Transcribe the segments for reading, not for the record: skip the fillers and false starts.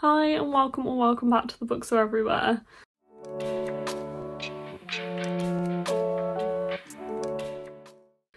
Hi and welcome back to The Books Are Everywhere.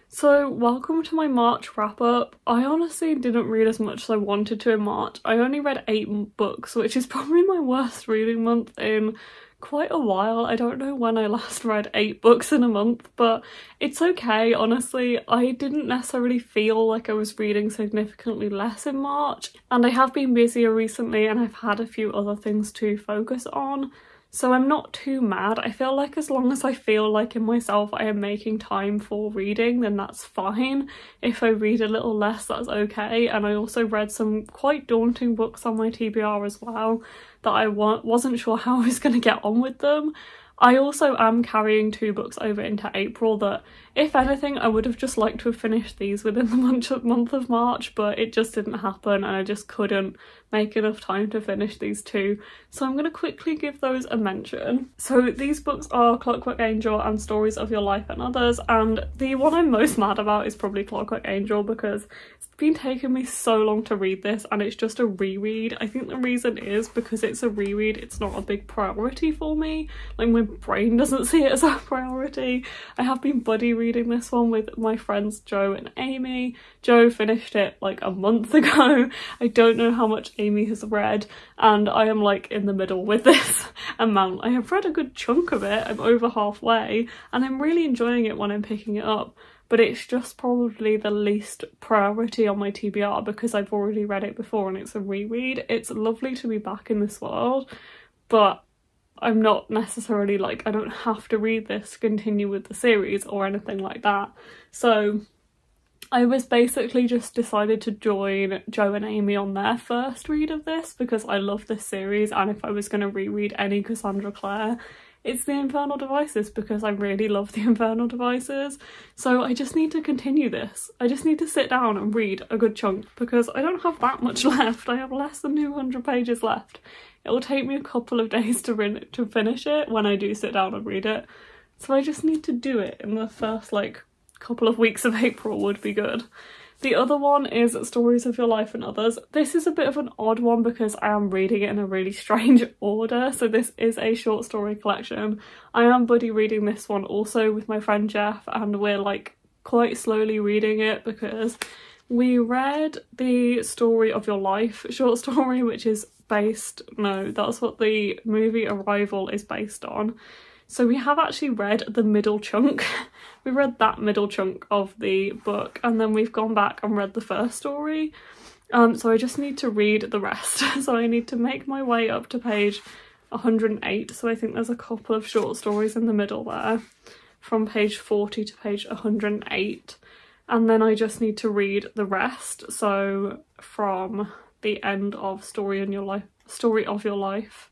So welcome to my March wrap up. I honestly didn't read as much as I wanted to in March. I only read 8 books, which is probably my worst reading month in quite a while. I don't know when I last read 8 books in a month, but it's okay, honestly. I didn't necessarily feel like I was reading significantly less in March, and I have been busier recently and I've had a few other things to focus on. So I'm not too mad. I feel like as long as I feel like in myself I am making time for reading, then that's fine. If I read a little less, that's okay. And I also read some quite daunting books on my TBR as well that I wasn't sure how I was going to get on with them. I also am carrying 2 books over into April that, if anything, I would have just liked to have finished these within the month of March, but it just didn't happen and I just couldn't make enough time to finish these 2. So I'm going to quickly give those a mention. So these books are Clockwork Angel and Stories of Your Life and Others, and the one I'm most mad about is probably Clockwork Angel because it's been taking me so long to read this and it's just a reread. I think the reason is because it's a reread, it's not a big priority for me. Like, my brain doesn't see it as a priority. I have been buddy reading this one with my friends Jo and Amy. Jo finished it like a month ago. I don't know how much Amy has read, and I am like in the middle with this amount. I have read a good chunk of it. I'm over halfway and I'm really enjoying it when I'm picking it up, but it's just probably the least priority on my TBR because I've already read it before and it's a reread. It's lovely to be back in this world, but I'm not necessarily like, I don't have to read this to continue with the series or anything like that. So I was basically just decided to join Jo and Amy on their first read of this because I love this series, and if I was going to reread any Cassandra Clare, it's the Infernal Devices because I really love the Infernal Devices. So I just need to continue this. I just need to sit down and read a good chunk because I don't have that much left. I have less than 200 pages left. It will take me a couple of days to finish it when I do sit down and read it. So I just need to do it in the first like couple of weeks of April would be good. The other one is Stories of Your Life and Others. This is a bit of an odd one because I am reading it in a really strange order. So this is a short story collection. I am buddy reading this one also with my friend Jeff, and we're like quite slowly reading it because we read the Story of Your Life short story, which is that's what the movie Arrival is based on. So we have actually read the middle chunk. We read that middle chunk of the book and then we've gone back and read the first story. So I just need to read the rest. So I need to make my way up to page 108. So I think there's a couple of short stories in the middle there from page 40 to page 108. And then I just need to read the rest. So from the end of Story of Your Life,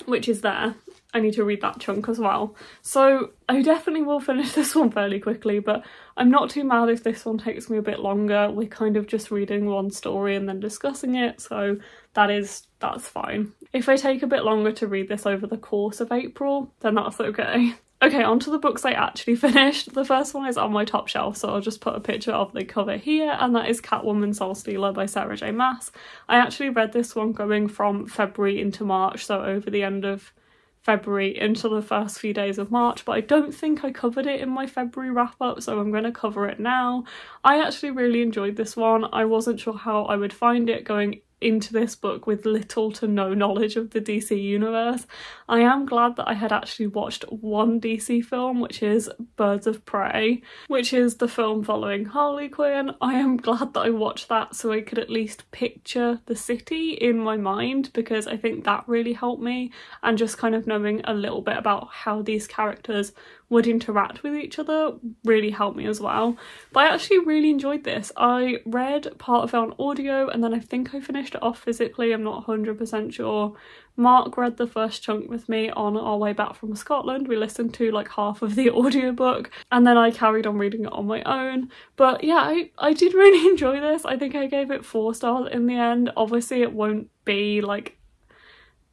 which is there, I need to read that chunk as well. So I definitely will finish this one fairly quickly, but I'm not too mad if this one takes me a bit longer. We're kind of just reading one story and then discussing it, so that's fine. If I take a bit longer to read this over the course of April, then that's okay. Okay, on to the books I actually finished. The first one is on my top shelf, so I'll just put a picture of the cover here, and that is Catwoman Soul Stealer by Sarah J Maas. I actually read this one going from February into March, so over the end of February into the first few days of March, but I don't think I covered it in my February wrap up, so I'm going to cover it now. I actually really enjoyed this one. I wasn't sure how I would find it going into this book with little to no knowledge of the DC universe. I am glad that I had actually watched one DC film, which is Birds of Prey, which is the film following Harley Quinn. I am glad that I watched that so I could at least picture the city in my mind, because I think that really helped me, and just kind of knowing a little bit about how these characters would interact with each other really helped me as well. But I actually really enjoyed this. I read part of it on audio and then I think I finished it off physically, I'm not 100% sure. Mark read the first chunk with me on our way back from Scotland. We listened to like half of the audiobook and then I carried on reading it on my own. But yeah, I did really enjoy this. I think I gave it 4 stars in the end. Obviously it won't be like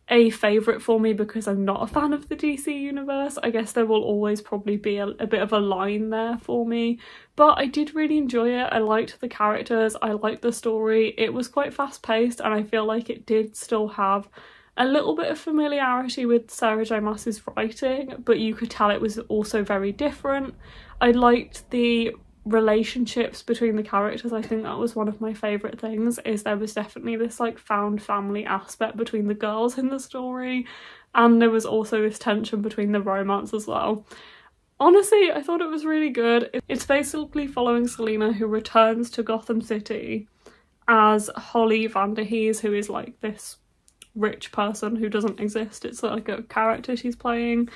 a favourite for me because I'm not a fan of the DC universe. I guess there will always probably be a bit of a line there for me, but I did really enjoy it. I liked the characters, I liked the story. It was quite fast paced and I feel like it did still have a little bit of familiarity with Sarah J Maas's writing, but you could tell it was also very different. I liked the relationships between the characters. I think that was one of my favourite things, is there was definitely this like found family aspect between the girls in the story, and there was also this tension between the romance as well. Honestly, I thought it was really good. It's basically following Selena, who returns to Gotham City as Holly Vanderhees, who is like this rich person who doesn't exist. It's like a character she's playing,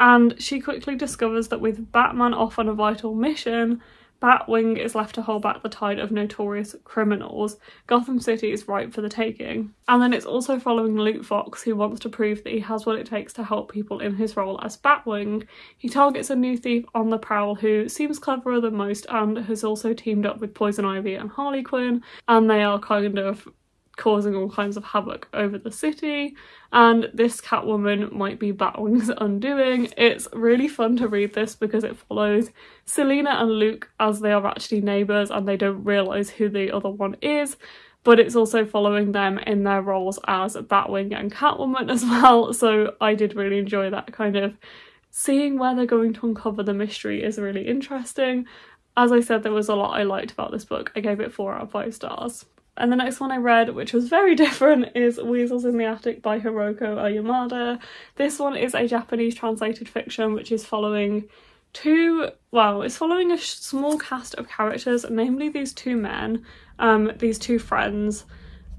and she quickly discovers that with Batman off on a vital mission, Batwing is left to hold back the tide of notorious criminals. Gotham City is ripe for the taking. And then it's also following Luke Fox, who wants to prove that he has what it takes to help people in his role as Batwing. He targets a new thief on the prowl who seems cleverer than most and has also teamed up with Poison Ivy and Harley Quinn, and they are kind of causing all kinds of havoc over the city, and this Catwoman might be Batwing's undoing. It's really fun to read this because it follows Selena and Luke as they are actually neighbours and they don't realise who the other one is, but it's also following them in their roles as Batwing and Catwoman as well, so I did really enjoy that. Kind of seeing where they're going to uncover the mystery is really interesting. As I said, there was a lot I liked about this book. I gave it 4 out of 5 stars. And the next one I read, which was very different, is Weasels in the Attic by Hiroko Oyamada. This one is a Japanese translated fiction which is following it's following a small cast of characters, namely these 2 men, these 2 friends,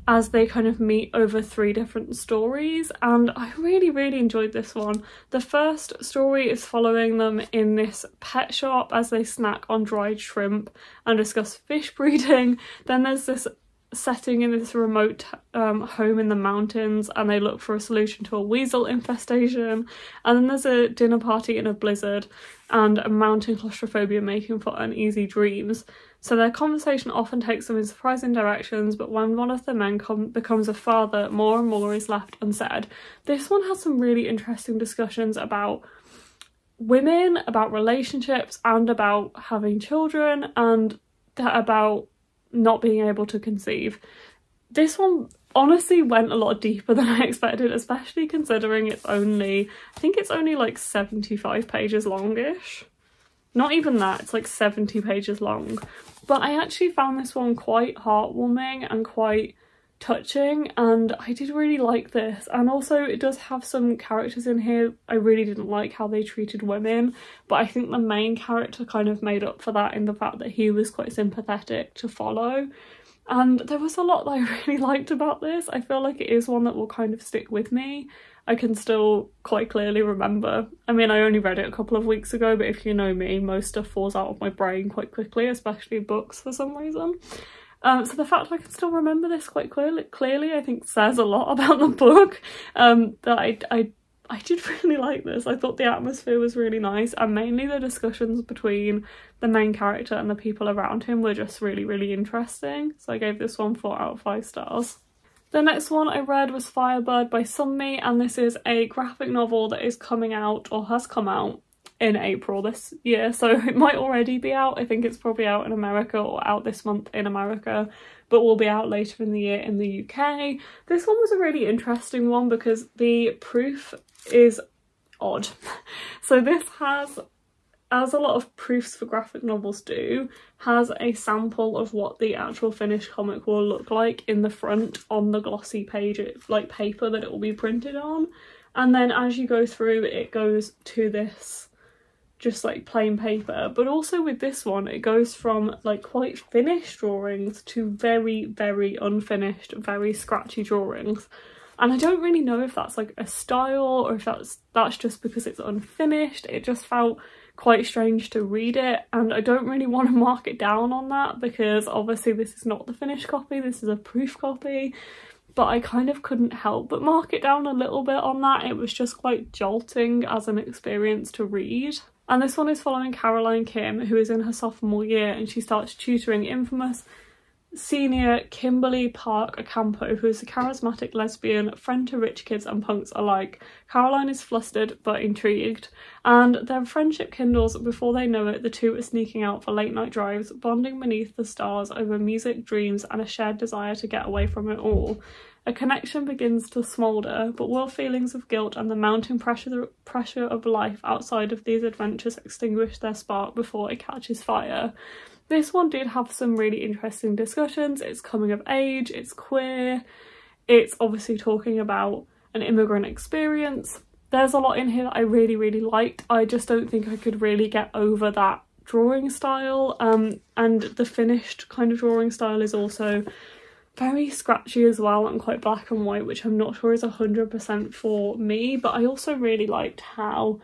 as they kind of meet over 3 different stories, and I really, really enjoyed this one. The first story is following them in this pet shop as they snack on dried shrimp and discuss fish breeding. Then there's this setting in this remote home in the mountains and they look for a solution to a weasel infestation, and then there's a dinner party in a blizzard and a mountain claustrophobia making for uneasy dreams. So their conversation often takes them in surprising directions, but when one of the men becomes a father, more and more is left unsaid. This one has some really interesting discussions about women, about relationships, and about having children, and about not being able to conceive. This one honestly went a lot deeper than I expected, especially considering I think it's only like 75 pages longish. Not even that, it's like 70 pages long. But I actually found this one quite heartwarming and quite touching, and I did really like this. And also it does have some characters in here I really didn't like how they treated women, but I think the main character kind of made up for that in the fact that he was quite sympathetic to follow. And there was a lot that I really liked about this. I feel like it is one that will kind of stick with me. I can still quite clearly remember. I mean, I only read it a couple of weeks ago, but if you know me, most stuff falls out of my brain quite quickly, especially books for some reason. So the fact I can still remember this quite clearly I think says a lot about the book. That I did really like this. I thought the atmosphere was really nice, and mainly the discussions between the main character and the people around him were just really, really interesting. So I gave this one 4 out of 5 stars. The next one I read was Firebird by Sunmi, and this is a graphic novel that is coming out, or has come out, in April this year, so it might already be out. I think it's probably out in America, or out this month in America, but will be out later in the year in the UK. This one was a really interesting one because the proof is odd. So this has, as a lot of proofs for graphic novels do, has a sample of what the actual finished comic will look like in the front on the glossy page, like paper that it will be printed on, and then as you go through it goes to this just like plain paper. But also with this one it goes from like quite finished drawings to very, very unfinished, very scratchy drawings, and I don't really know if that's like a style or if that's just because it's unfinished. It just felt quite strange to read it, and I don't really want to mark it down on that because obviously this is not the finished copy, this is a proof copy, but I kind of couldn't help but mark it down a little bit on that. It was just quite jolting as an experience to read. And this one is following Caroline Kim, who is in her sophomore year, and she starts tutoring infamous senior Kimberly Park Ocampo, who is a charismatic lesbian, friend to rich kids and punks alike. Caroline is flustered but intrigued, and their friendship kindles. Before they know it, the two are sneaking out for late night drives, bonding beneath the stars over music, dreams, and a shared desire to get away from it all. A connection begins to smoulder, but will feelings of guilt and the mounting pressure of life outside of these adventures extinguish their spark before it catches fire? This one did have some really interesting discussions. It's coming of age, it's queer, it's obviously talking about an immigrant experience. There's a lot in here that I really, really liked. I just don't think I could really get over that drawing style, and the finished kind of drawing style is also very scratchy as well and quite black and white, which I'm not sure is 100% for me. But I also really liked how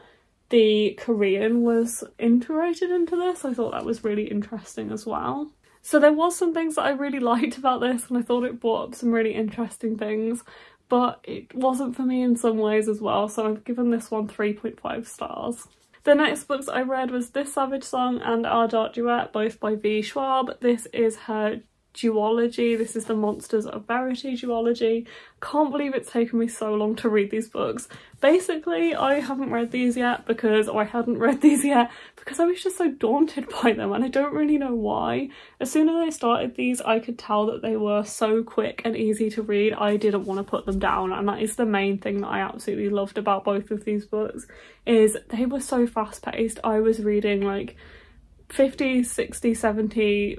the Korean was integrated into this. I thought that was really interesting as well. So there was some things that I really liked about this, and I thought it brought up some really interesting things, but it wasn't for me in some ways as well, so I've given this one 3.5 stars. The next books I read was This Savage Song and Our Dark Duet, both by V. Schwab. This is her duology. This is the Monsters of Verity duology. Can't believe it's taken me so long to read these books. Basically, I hadn't read these yet because I was just so daunted by them, and I don't really know why. As soon as I started these, I could tell that they were so quick and easy to read. I didn't want to put them down, and that is the main thing that I absolutely loved about both of these books, is they were so fast-paced. I was reading like 50, 60, 70...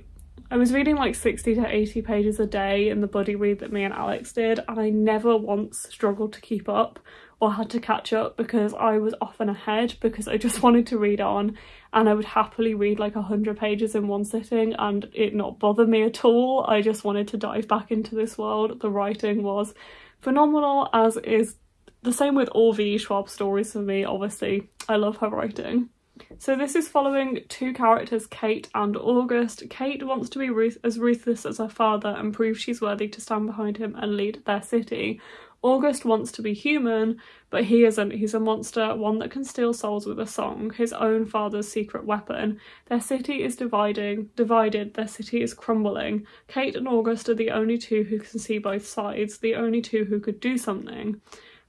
I was reading like 60 to 80 pages a day in the buddy read that me and Alex did, and I never once struggled to keep up or had to catch up because I was often ahead because I just wanted to read on, and I would happily read like 100 pages in one sitting and it not bother me at all. I just wanted to dive back into this world. The writing was phenomenal, as is the same with all V. Schwab stories for me. Obviously, I love her writing. So this is following two characters, Kate and August. Kate wants to be as ruthless as her father and prove she's worthy to stand behind him and lead their city. August wants to be human, but he isn't. He's a monster, one that can steal souls with a song, his own father's secret weapon. Their city is divided, their city is crumbling. Kate and August are the only two who can see both sides, the only two who could do something.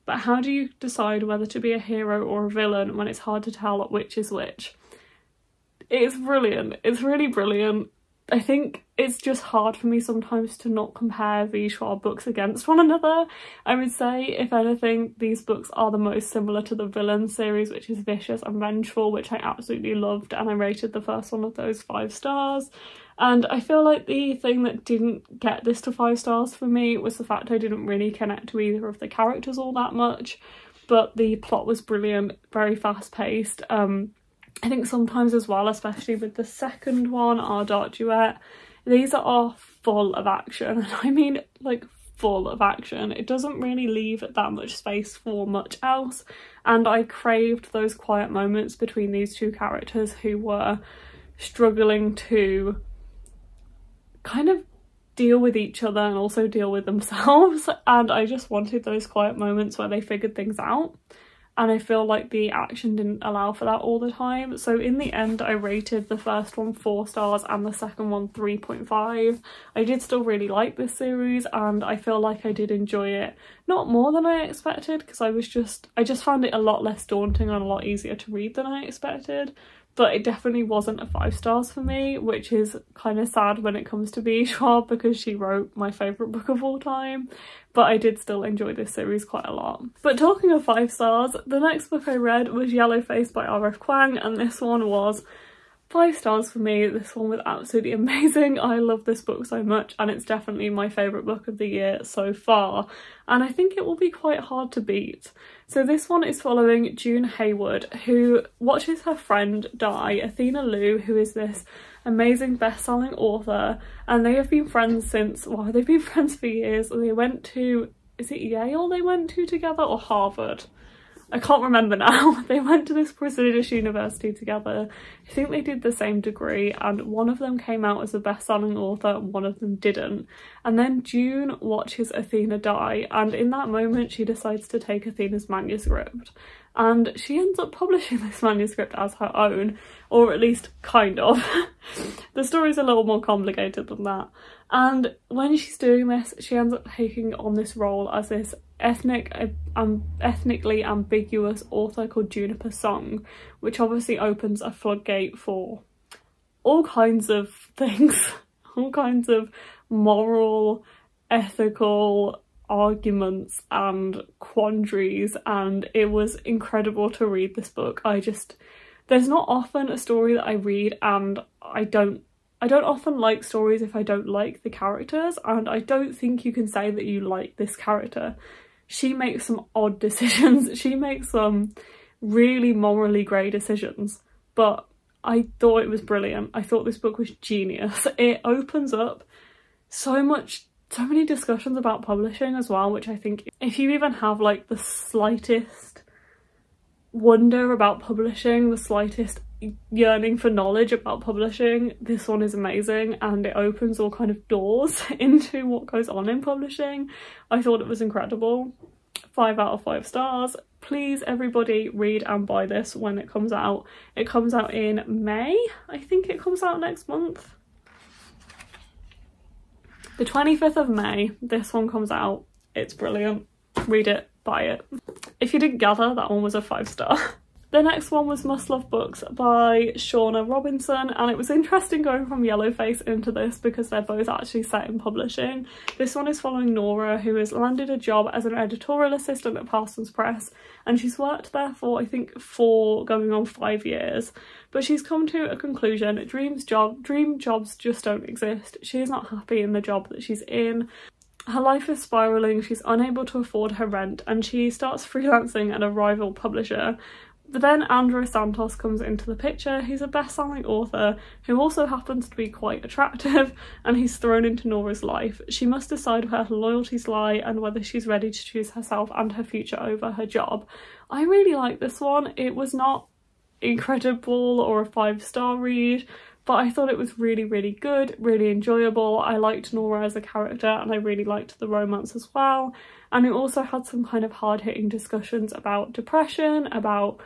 But how do you decide whether to be a hero or a villain when it's hard to tell which is which? It's brilliant. It's really brilliant. I think it's just hard for me sometimes to not compare V. Schwab books against one another. I would say, if anything, these books are the most similar to the Villain series, which is Vicious and Vengeful, which I absolutely loved, and I rated the first one of those 5 stars. And I feel like the thing that didn't get this to 5 stars for me was the fact I didn't really connect to either of the characters all that much, but the plot was brilliant, very fast-paced. I think sometimes as well, especially with the second one, Our Dark Duet, these are full of action, and I mean like full of action. It doesn't really leave that much space for much else, and I craved those quiet moments between these two characters who were struggling to kind of deal with each other and also deal with themselves, and I just wanted those quiet moments where they figured things out, and I feel like the action didn't allow for that all the time. So in the end, I rated the first one 4 stars and the second one 3.5. I did still really like this series, and I feel like I did enjoy it, not more than I expected, because I just found it a lot less daunting and a lot easier to read than I expected. But it definitely wasn't a 5 stars for me, which is kind of sad when it comes to V. Schwab, because she wrote my favourite book of all time. But I did still enjoy this series quite a lot. But talking of 5 stars, the next book I read was Yellowface by Rf Quang, and this one was 5 stars for me. This one was absolutely amazing. I love this book so much, and it's definitely my favourite book of the year so far, and I think it will be quite hard to beat. So this one is following June Haywood, who watches her friend die, Athena Liu, who is this amazing best-selling author, and they have been friends since, well, they've been friends for years. They went to, is it Yale they went to together, or Harvard? I can't remember now. They went to this prestigious university together. I think they did the same degree, and one of them came out as a best-selling author and one of them didn't. And then June watches Athena die, and in that moment she decides to take Athena's manuscript. And she ends up publishing this manuscript as her own, or at least kind of. The story's a little more complicated than that. And when she's doing this, she ends up taking on this role as this ethnically ambiguous author called Juniper Song, which obviously opens a floodgate for all kinds of things, all kinds of moral, ethical arguments and quandaries, and it was incredible to read this book. There's not often a story that I read and I don't often like stories if I don't like the characters, and I don't think you can say that you like this character. She makes some odd decisions, she makes some really morally grey decisions, but I thought it was brilliant. I thought this book was genius. It opens up so many discussions about publishing as well, which I think if you even have like the slightest wonder about publishing, the slightest yearning for knowledge about publishing, this one is amazing, and it opens all kind of doors into what goes on in publishing. I thought it was incredible. 5 out of 5 stars. Please everybody read and buy this when it comes out. It comes out in May. I think it comes out next month. The 25th of May, this one comes out. It's brilliant. Read it, buy it. If you didn't gather, that one was a 5-star. The next one was Must Love Books by Shauna Robinson, and it was interesting going from Yellowface into this because they're both actually set in publishing. This one is following Nora, who has landed a job as an editorial assistant at Parsons Press, and she's worked there for I think 4 going on 5 years, but she's come to a conclusion. Dream jobs just don't exist. She is not happy in the job that she's in. Her life is spiralling, she's unable to afford her rent, and she starts freelancing at a rival publisher. But then Andrew Santos comes into the picture. He's a best-selling author who also happens to be quite attractive, and he's thrown into Nora's life. She must decide where her loyalties lie and whether she's ready to choose herself and her future over her job. I really like this one. It was not incredible or a 5-star read, but I thought it was really, really good, really enjoyable. I liked Nora as a character and I really liked the romance as well. And it also had some kind of hard-hitting discussions about depression, about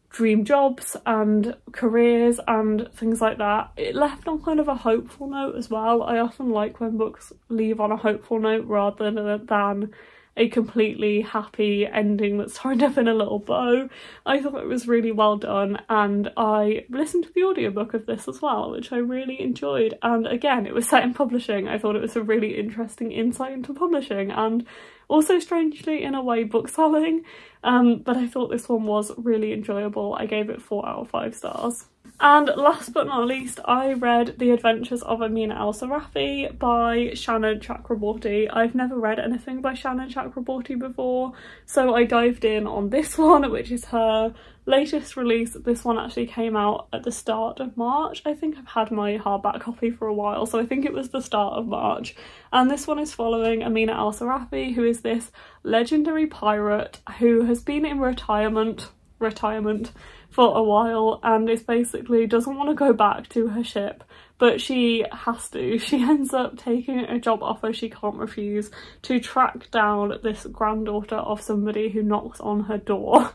dream jobs and careers and things like that. It left on kind of a hopeful note as well. I often like when books leave on a hopeful note rather than a completely happy ending that's tied up in a little bow. I thought it was really well done, and I listened to the audiobook of this as well, which I really enjoyed. And again, it was set in publishing. I thought it was a really interesting insight into publishing and also strangely in a way bookselling, but I thought this one was really enjoyable. I gave it 4 out of 5 stars. And last but not least, I read The Adventures of Amina al-Sirafi by Shauna Chakraborty. I've never read anything by Shauna Chakraborty before, so I dived in on this one, which is her latest release. This one actually came out at the start of March. I think I've had my hardback copy for a while, so I think it was the start of March. And this one is following Amina al-Sirafi, who is this legendary pirate who has been in retirement for a while and is basically doesn't want to go back to her ship, but she has to. She ends up taking a job offer she can't refuse to track down this granddaughter of somebody who knocks on her door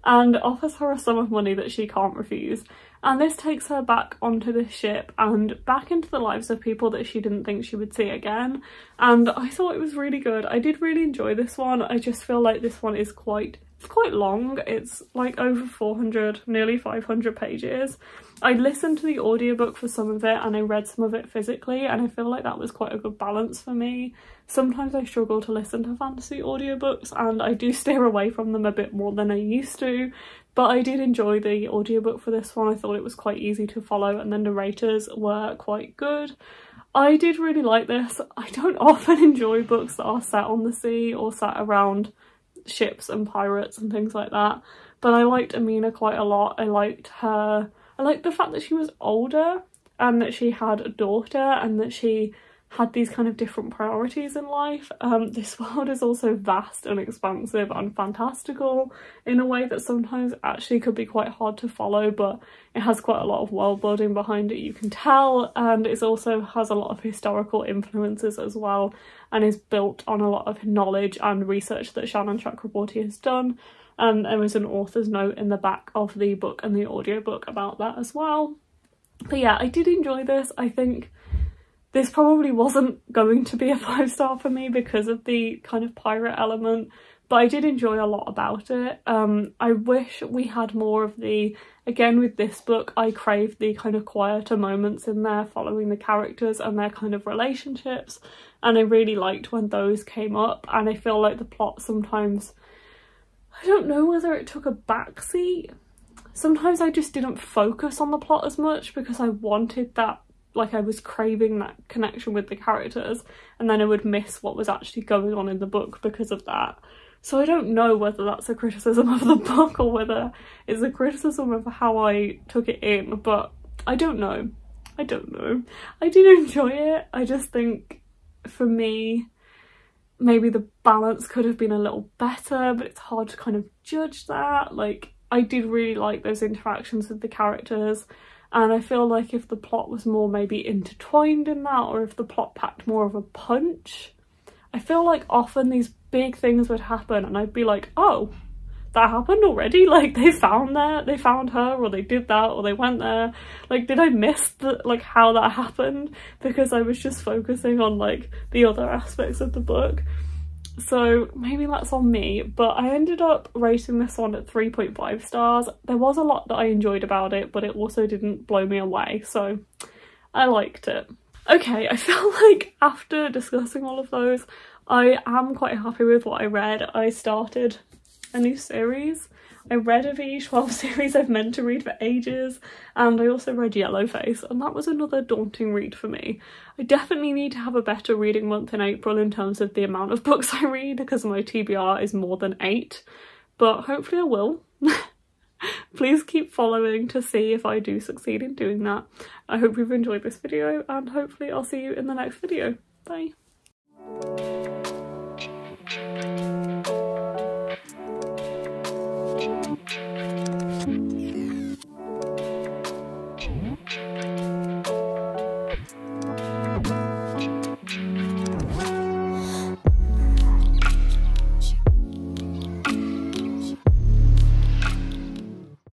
and offers her a sum of money that she can't refuse. And this takes her back onto this ship and back into the lives of people that she didn't think she would see again. And I thought it was really good. I did really enjoy this one. I just feel like this one is quite long. It's like over 400, nearly 500 pages. I listened to the audiobook for some of it and I read some of it physically, and I feel like that was quite a good balance for me. Sometimes I struggle to listen to fantasy audiobooks and I do steer away from them a bit more than I used to, but I did enjoy the audiobook for this one. I thought it was quite easy to follow and the narrators were quite good. I did really like this. I don't often enjoy books that are set on the sea or set around ships and pirates and things like that, but I liked Amina quite a lot. I liked her. I liked the fact that she was older and that she had a daughter and that she had these kind of different priorities in life. This world is also vast and expansive and fantastical in a way that sometimes actually could be quite hard to follow, but it has quite a lot of world building behind it, you can tell, and it also has a lot of historical influences as well, and is built on a lot of knowledge and research that Shauna Chakraborty has done. There was an author's note in the back of the book and the audiobook about that as well. But yeah, I did enjoy this. I think this probably wasn't going to be a 5-star for me because of the kind of pirate element, but I did enjoy a lot about it. I wish we had more of the, again with this book, I craved the kind of quieter moments in there following the characters and their kind of relationships, and I really liked when those came up, and I feel like the plot sometimes, I don't know whether it took a backseat. Sometimes I just didn't focus on the plot as much because I wanted that, like I was craving that connection with the characters, and then I would miss what was actually going on in the book because of that. So I don't know whether that's a criticism of the book or whether it's a criticism of how I took it in, but I don't know. I don't know. I did enjoy it. I just think for me, maybe the balance could have been a little better, but it's hard to kind of judge that. Like, I did really like those interactions with the characters, and I feel like if the plot was more maybe intertwined in that, or if the plot packed more of a punch, I feel like often these big things would happen and I'd be like, oh, that happened already? Like, they found her, or they did that, or they went there. Like, did I miss the, like, how that happened? Because I was just focusing on, like, the other aspects of the book. So maybe that's on me, but I ended up rating this one at 3.5 stars. There was a lot that I enjoyed about it, but it also didn't blow me away, so I liked it. Okay, I feel like after discussing all of those, I am quite happy with what I read. I started a new series. I read a VE12 series I've meant to read for ages, and I also read Yellowface, and that was another daunting read for me. I definitely need to have a better reading month in April in terms of the amount of books I read, because my TBR is more than 8, but hopefully I will. Please keep following to see if I do succeed in doing that. I hope you've enjoyed this video, and hopefully I'll see you in the next video. Bye.